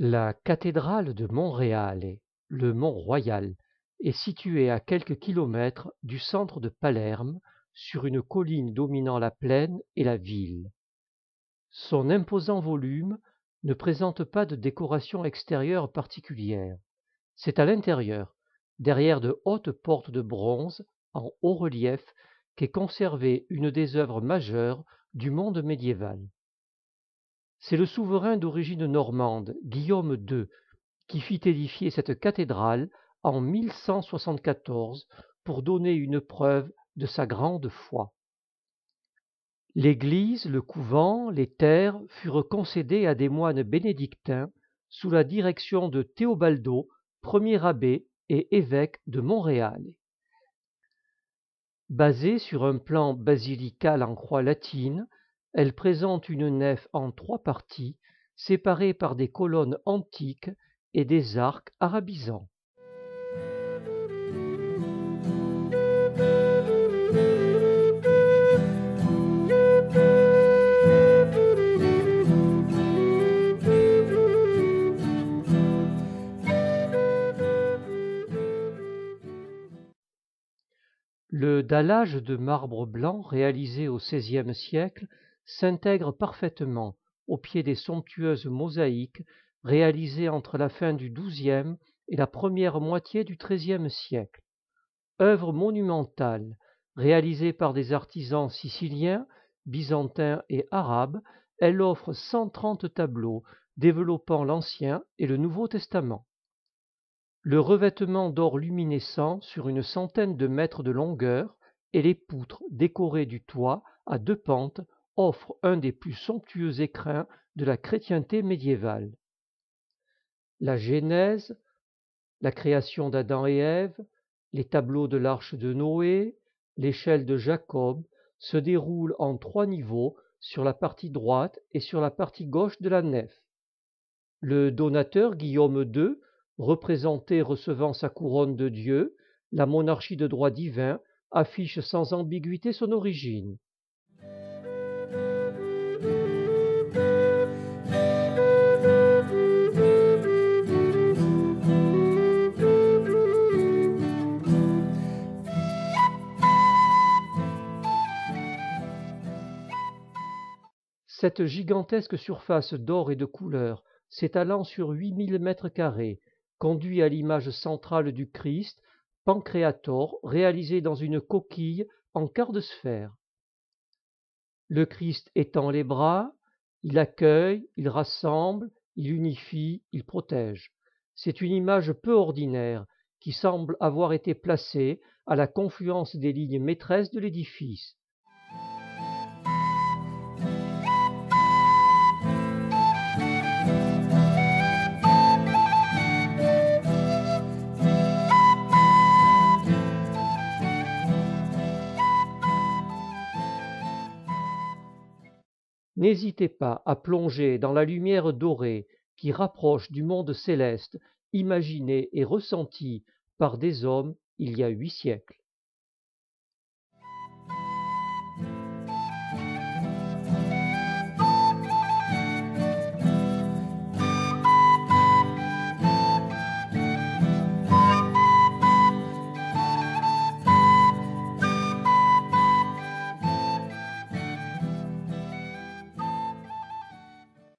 La cathédrale de Monreale, le Mont-Royal, est située à quelques kilomètres du centre de Palerme, sur une colline dominant la plaine et la ville. Son imposant volume ne présente pas de décoration extérieure particulière. C'est à l'intérieur, derrière de hautes portes de bronze en haut relief, qu'est conservée une des œuvres majeures du monde médiéval. C'est le souverain d'origine normande, Guillaume II, qui fit édifier cette cathédrale en 1174 pour donner une preuve de sa grande foi. L'église, le couvent, les terres furent concédées à des moines bénédictins sous la direction de Théobaldo, premier abbé et évêque de Monreale. Basée sur un plan basilical en croix latine, elle présente une nef en 3 parties, séparées par des colonnes antiques et des arcs arabisants. Le dallage de marbre blanc réalisé au XVIe siècle s'intègre parfaitement au pied des somptueuses mosaïques réalisées entre la fin du XIIe et la première moitié du XIIIe siècle. Œuvre monumentale réalisée par des artisans siciliens, byzantins et arabes, elle offre 130 tableaux développant l'Ancien et le Nouveau Testament. Le revêtement d'or luminescent sur une centaine de mètres de longueur et les poutres décorées du toit à 2 pentes offrent un des plus somptueux écrins de la chrétienté médiévale. La Genèse, la création d'Adam et Ève, les tableaux de l'Arche de Noé, l'échelle de Jacob se déroulent en 3 niveaux sur la partie droite et sur la partie gauche de la nef. Le donateur Guillaume II, représenté recevant sa couronne de Dieu, la monarchie de droit divin, affiche sans ambiguïté son origine. Cette gigantesque surface d'or et de couleurs, s'étalant sur 8000 mètres carrés, conduit à l'image centrale du Christ, Pancréator, réalisé dans une coquille en quart de sphère. Le Christ étend les bras, il accueille, il rassemble, il unifie, il protège. C'est une image peu ordinaire qui semble avoir été placée à la confluence des lignes maîtresses de l'édifice. N'hésitez pas à plonger dans la lumière dorée qui rapproche du monde céleste, imaginé et ressenti par des hommes il y a 8 siècles.